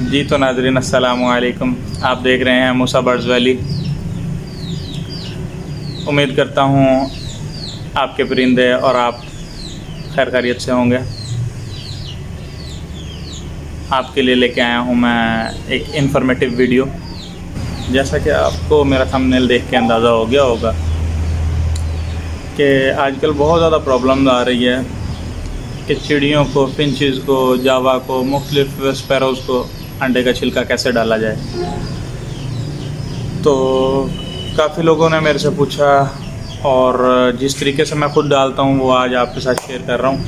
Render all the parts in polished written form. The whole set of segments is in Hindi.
जी तो नाज़रीन अस्सलामु अलैकुम। आप देख रहे हैं मूसा बर्ड्स वैली। उम्मीद करता हूँ आपके परिंदे और आप खैर खैरियत से होंगे। आपके लिए लेके आया हूँ मैं एक इन्फॉर्मेटिव वीडियो। जैसा कि आपको मेरा थंबनेल देख के अंदाज़ा हो गया होगा कि आजकल बहुत ज़्यादा प्रॉब्लम आ रही है कि चिड़ियों को, फिंचेस को, जावा को, मुख्तलिफ स्पैरोज़ को अंडे का छिलका कैसे डाला जाए। तो काफ़ी लोगों ने मेरे से पूछा और जिस तरीके से मैं ख़ुद डालता हूँ वो आज आपके साथ शेयर कर रहा हूँ।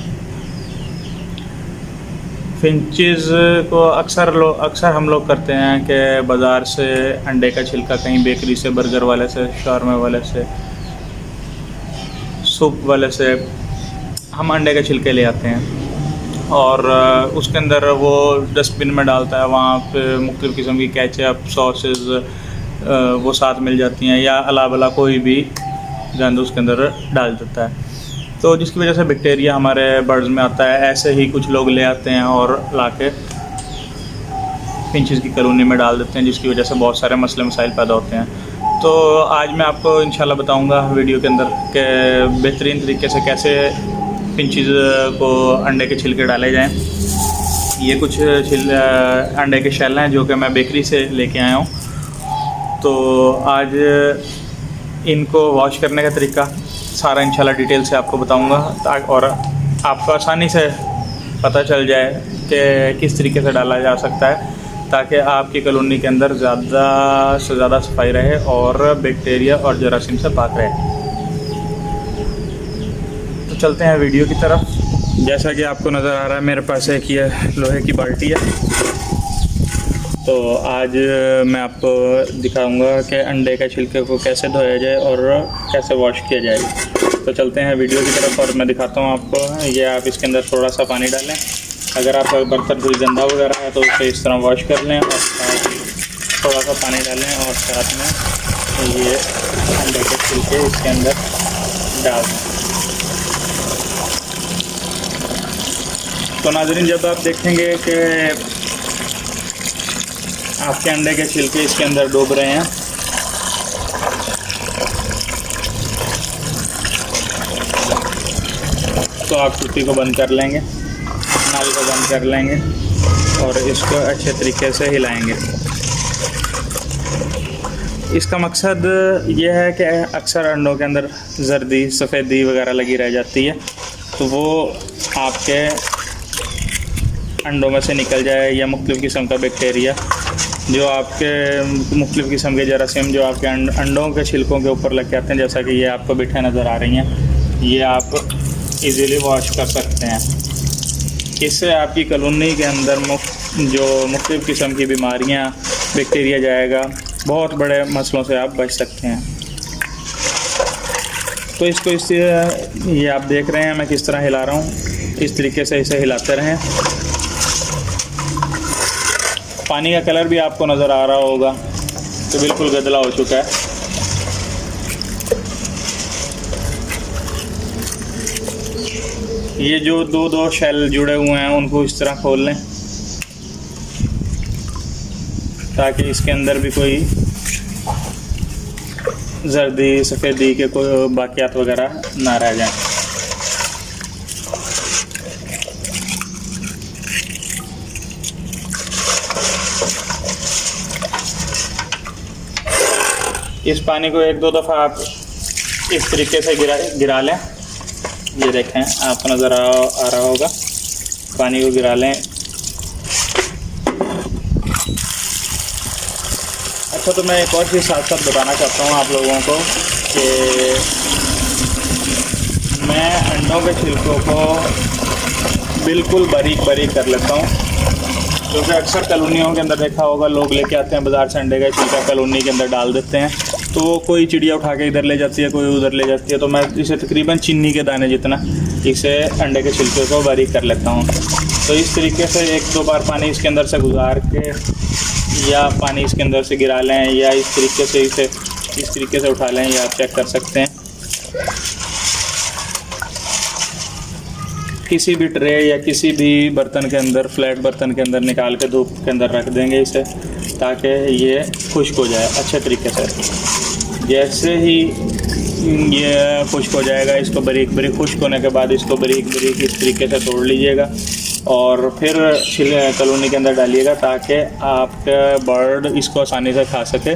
फिंचेस को अक्सर हम लोग करते हैं कि बाज़ार से अंडे का छिलका, कहीं बेकरी से, बर्गर वाले से, शावरमा वाले से, सूप वाले से हम अंडे के छिलके ले आते हैं और उसके अंदर वो डस्टबिन में डालता है। वहाँ पे मुख्तलिफ़ किस्म की केचप, सॉसेस वो साथ मिल जाती हैं या अला बला कोई भी गंद उसके अंदर डाल देता है, तो जिसकी वजह से बैक्टीरिया हमारे बर्ड्स में आता है। ऐसे ही कुछ लोग ले आते हैं और लाके फिंचेस की कॉलोनी में डाल देते हैं, जिसकी वजह से बहुत सारे मसले मसाइल पैदा होते हैं। तो आज मैं आपको इंशाल्लाह बताऊंगा वीडियो के अंदर कि बेहतरीन तरीके से कैसे फिंचेस को अंडे के छिलके डाले जाएं। ये कुछ अंडे के शेल हैं जो कि मैं बेकरी से लेके आया हूँ। तो आज इनको वॉश करने का तरीका सारा इंशाल्लाह डिटेल से आपको बताऊंगा और आपको आसानी से पता चल जाए कि किस तरीके से डाला जा सकता है, ताकि आपकी कॉलोनी के अंदर ज़्यादा से ज़्यादा सफाई रहे और बैक्टीरिया और जरासीम से पाक रहे। तो चलते हैं वीडियो की तरफ। जैसा कि आपको नज़र आ रहा है मेरे पास एक ये लोहे की बाल्टी है। तो आज मैं आपको दिखाऊंगा कि अंडे के छिलके को कैसे धोया जाए और कैसे वॉश किया जाए। तो चलते हैं वीडियो की तरफ और मैं दिखाता हूँ आपको। ये आप इसके अंदर थोड़ा सा पानी डालें। अगर आपका बर्तन कोई गंदा वगैरह है तो उसे इस तरह वॉश कर लें और थोड़ा सा पानी डालें और साथ में ये अंडे के छिलके इसके अंदर डाल दें। तो नाज़रीन, जब आप देखेंगे कि आपके अंडे के छिलके इसके अंदर डूब रहे हैं तो आप टूटी को बंद कर लेंगे, नल को बंद कर लेंगे और इसको अच्छे तरीके से हिलाएंगे। इसका मकसद ये है कि अक्सर अंडों के अंदर जर्दी, सफ़ेदी वगैरह लगी रह जाती है, तो वो आपके अंडों में से निकल जाए या मुख्तलिफ़ किस्म का बैक्टीरिया जो आपके मुख्तलिफ़ किस्म के जरासीम जो आपके अंडों के छिलकों के ऊपर लग के आते हैं, जैसा कि ये आपको बिठा नज़र आ रही हैं, ये आप इजीली वॉश कर सकते हैं। इससे आपकी कॉलोनी के अंदर जो मुख्तलिफ़ किस्म की बीमारियां, बैक्टीरिया जाएगा, बहुत बड़े मसलों से आप बच सकते हैं। तो इसको ये आप देख रहे हैं मैं किस तरह हिला रहा हूँ, इस तरीके से इसे हिलाते रहें। पानी का कलर भी आपको नज़र आ रहा होगा तो बिल्कुल गदला हो चुका है। ये जो दो शेल जुड़े हुए हैं उनको इस तरह खोल लें ताकि इसके अंदर भी कोई जर्दी, सफ़ेदी के कोई बाकियात वगैरह ना रह जाएं। इस पानी को एक दो दफ़ा आप इस तरीके से गिरा लें। ये देखें, आपको नज़र आ रहा होगा, पानी को गिरा लें। अच्छा, तो मैं एक और चीज़ साथ साथ बताना चाहता हूँ आप लोगों को कि मैं अंडों के छिलकों को बिल्कुल बारीक बारीक कर लेता हूँ, क्योंकि अक्सर कॉलोनियों के अंदर देखा होगा लोग लेके आते हैं बाज़ार से अंडे का छिलका, कॉलोनी के अंदर डाल देते हैं, तो कोई चिड़िया उठा के इधर ले जाती है, कोई उधर ले जाती है। तो मैं इसे तकरीबन चीनी के दाने जितना इसे अंडे के छिलके को बारीक कर लेता हूँ। तो इस तरीके से एक दो बार पानी इसके अंदर से गुजार के या पानी इसके अंदर से गिरा लें या इस तरीके से इसे इस तरीके से उठा लें, या आप चेक कर सकते हैं। किसी भी ट्रे या किसी भी बर्तन के अंदर, फ्लैट बर्तन के अंदर निकाल के धूप के अंदर रख देंगे इसे, ताकि ये खुश्क हो जाए अच्छे तरीके से। जैसे ही ये खुश्क हो जाएगा, इसको बारीक बारीक खुश्क होने के बाद इसको बारीक बारीक इस तरीके से तोड़ लीजिएगा और फिर कलोनी के अंदर डालिएगा, ताकि आपका बर्ड इसको आसानी से खा सके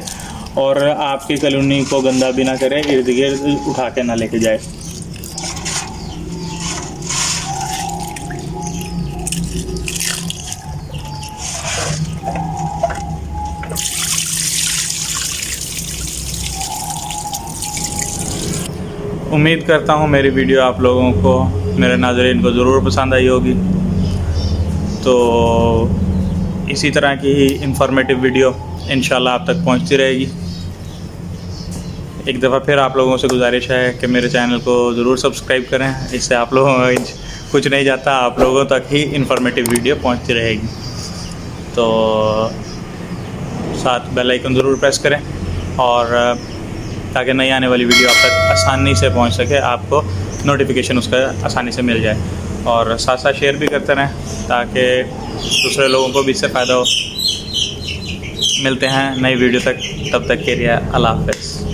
और आपकी कलोनी को गंदा भी ना करे, इर्द गिर्द उठा के ना लेके जाए। उम्मीद करता हूँ मेरी वीडियो आप लोगों को, मेरे नाज़रीन को ज़रूर पसंद आई होगी। तो इसी तरह की ही इंफॉर्मेटिव वीडियो इंशाल्लाह आप तक पहुँचती रहेगी। एक दफ़ा फिर आप लोगों से गुजारिश है कि मेरे चैनल को ज़रूर सब्सक्राइब करें, इससे आप लोगों को कुछ नहीं जाता, आप लोगों तक ही इंफॉर्मेटिव वीडियो पहुँचती रहेगी। तो साथ बेल आइकन ज़रूर प्रेस करें और ताकि नई आने वाली वीडियो आप तक आसानी से पहुंच सके, आपको नोटिफिकेशन उसका आसानी से मिल जाए। और साथ साथ शेयर भी करते रहें ताकि दूसरे लोगों को भी इससे फ़ायदा हो। मिलते हैं नई वीडियो तक, तब तक के लिए अल्लाह हाफ़िज़।